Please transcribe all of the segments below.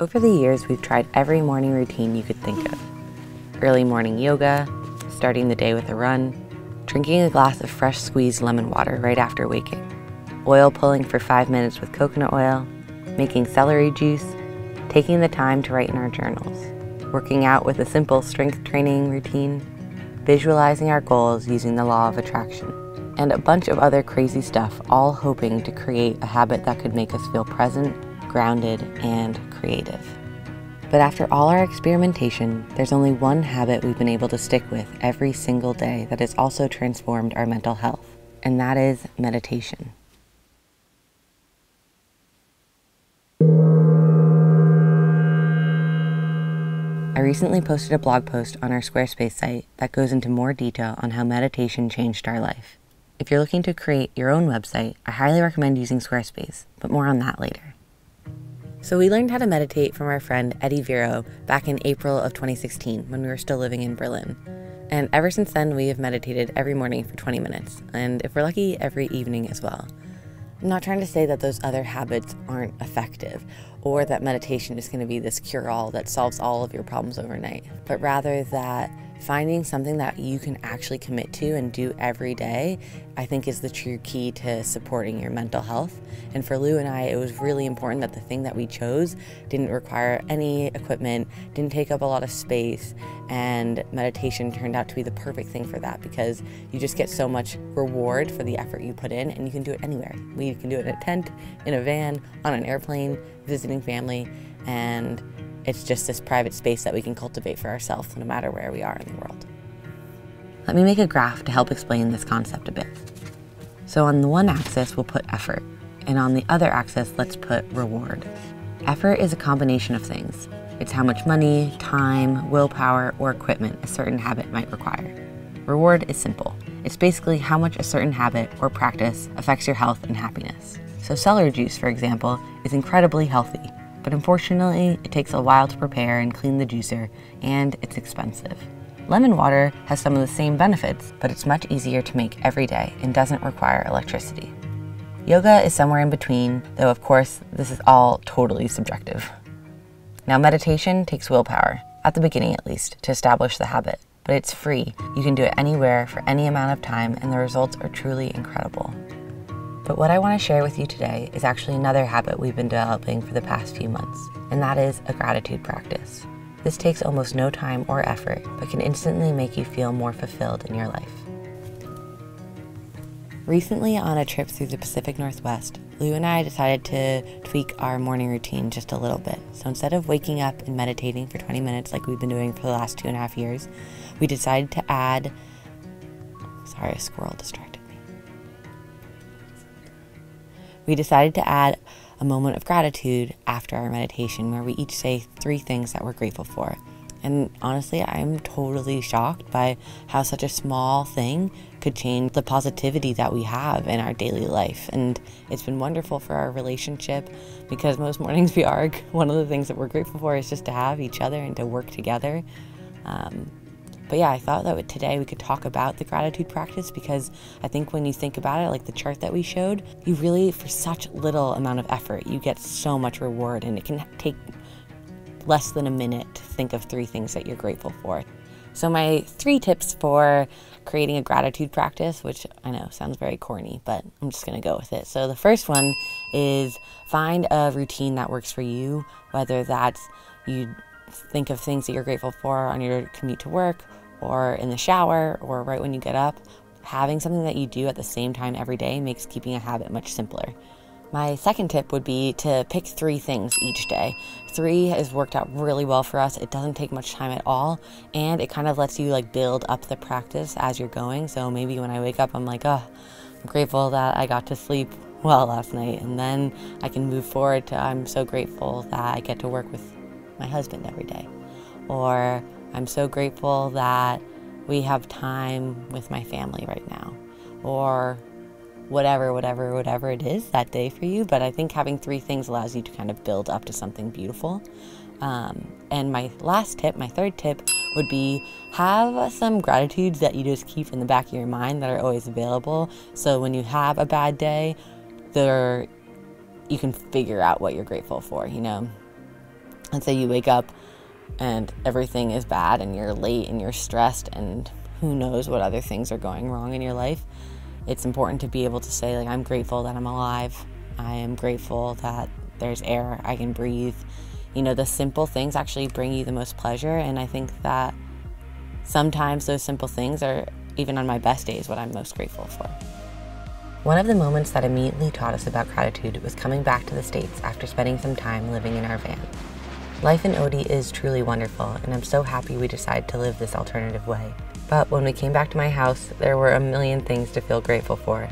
Over the years, we've tried every morning routine you could think of. Early morning yoga, starting the day with a run, drinking a glass of fresh squeezed lemon water right after waking, oil pulling for 5 minutes with coconut oil, making celery juice, taking the time to write in our journals, working out with a simple strength training routine, visualizing our goals using the law of attraction, and a bunch of other crazy stuff, all hoping to create a habit that could make us feel present, grounded, and creative. But after all our experimentation, there's only one habit we've been able to stick with every single day that has also transformed our mental health, and that is meditation. I recently posted a blog post on our Squarespace site that goes into more detail on how meditation changed our life. If you're looking to create your own website, I highly recommend using Squarespace, but more on that later. So we learned how to meditate from our friend Eddie Vero back in April of 2016 when we were still living in Berlin. And ever since then, we have meditated every morning for 20 minutes, and if we're lucky, every evening as well. I'm not trying to say that those other habits aren't effective or that meditation is going to be this cure-all that solves all of your problems overnight, but rather that finding something that you can actually commit to and do every day, I think is the true key to supporting your mental health. And for Lou and I, it was really important that the thing that we chose didn't require any equipment, didn't take up a lot of space, and meditation turned out to be the perfect thing for that because you just get so much reward for the effort you put in, and you can do it anywhere. We can do it in a tent, in a van, on an airplane, visiting family, and it's just this private space that we can cultivate for ourselves no matter where we are in the world. Let me make a graph to help explain this concept a bit. So on the one axis, we'll put effort, and on the other axis, let's put reward. Effort is a combination of things. It's how much money, time, willpower, or equipment a certain habit might require. Reward is simple. It's basically how much a certain habit or practice affects your health and happiness. So celery juice, for example, is incredibly healthy, but unfortunately, it takes a while to prepare and clean the juicer, and it's expensive. Lemon water has some of the same benefits, but it's much easier to make every day and doesn't require electricity. Yoga is somewhere in between, though of course, this is all totally subjective. Now, meditation takes willpower, at the beginning at least, to establish the habit, but it's free. You can do it anywhere for any amount of time, and the results are truly incredible. But what I want to share with you today is actually another habit we've been developing for the past few months, and that is a gratitude practice. This takes almost no time or effort, but can instantly make you feel more fulfilled in your life. Recently, on a trip through the Pacific Northwest, Lou and I decided to tweak our morning routine just a little bit. So instead of waking up and meditating for 20 minutes like we've been doing for the last 2.5 years, we decided to add... Sorry, a squirrel distracted me. We decided to add a moment of gratitude after our meditation where we each say 3 things that we're grateful for. And honestly, I'm totally shocked by how such a small thing could change the positivity that we have in our daily life. And it's been wonderful for our relationship because most mornings we argue. One of the things that we're grateful for is just to have each other and to work together. But yeah, I thought that today we could talk about the gratitude practice because I think when you think about it, like the chart that we showed, you really, for such little amount of effort, you get so much reward, and it can take less than a minute to think of 3 things that you're grateful for. So my 3 tips for creating a gratitude practice, which I know sounds very corny, but I'm just gonna go with it. So the first one is find a routine that works for you, whether that's you think of things that you're grateful for on your commute to work, or in the shower, or right when you get up. Having something that you do at the same time every day makes keeping a habit much simpler. My second tip would be to pick 3 things each day. 3 has worked out really well for us. It doesn't take much time at all, and it kind of lets you like build up the practice as you're going. So maybe when I wake up, I'm like, oh, I'm grateful that I got to sleep well last night, and then I can move forward to I'm so grateful that I get to work with my husband every day, or I'm so grateful that we have time with my family right now, or whatever it is that day for you. But I think having 3 things allows you to kind of build up to something beautiful. And my last tip, my third tip, would be have some gratitudes that you just keep in the back of your mind that are always available. So when you have a bad day, you can figure out what you're grateful for, you know. Let's say you wake up and everything is bad and you're late and you're stressed and who knows what other things are going wrong in your life. It's important to be able to say, like, I'm grateful that I'm alive. I am grateful that there's air I can breathe. You know, the simple things actually bring you the most pleasure, and I think that sometimes those simple things are, even on my best days, what I'm most grateful for. One of the moments that immediately taught us about gratitude was coming back to the States after spending some time living in our van. Life in Odie is truly wonderful, and I'm so happy we decided to live this alternative way. But when we came back to my house, there were a million things to feel grateful for.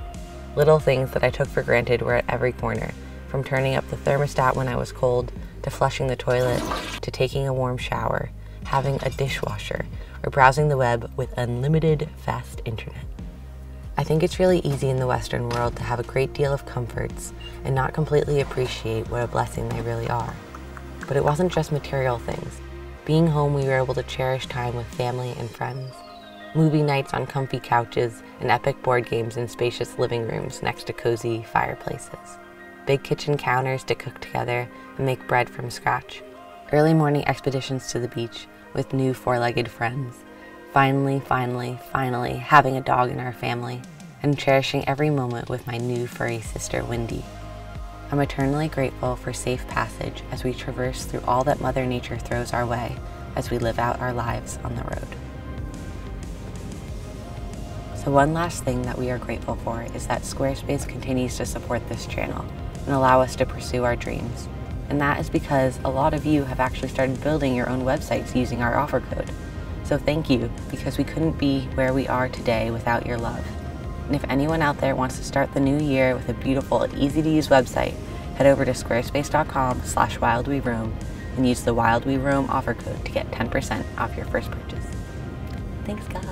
Little things that I took for granted were at every corner, from turning up the thermostat when I was cold, to flushing the toilet, to taking a warm shower, having a dishwasher, or browsing the web with unlimited fast internet. I think it's really easy in the Western world to have a great deal of comforts and not completely appreciate what a blessing they really are. But it wasn't just material things. Being home, we were able to cherish time with family and friends. Movie nights on comfy couches and epic board games in spacious living rooms next to cozy fireplaces. Big kitchen counters to cook together and make bread from scratch. Early morning expeditions to the beach with new four-legged friends. Finally having a dog in our family and cherishing every moment with my new furry sister, Wendy. I'm eternally grateful for safe passage as we traverse through all that Mother Nature throws our way as we live out our lives on the road. So one last thing that we are grateful for is that Squarespace continues to support this channel and allow us to pursue our dreams. And that is because a lot of you have actually started building your own websites using our offer code. So thank you, because we couldn't be where we are today without your love. And if anyone out there wants to start the new year with a beautiful and easy to use website, head over to squarespace.com/wildweroam and use the Wild We Roam offer code to get 10% off your first purchase. Thanks, guys.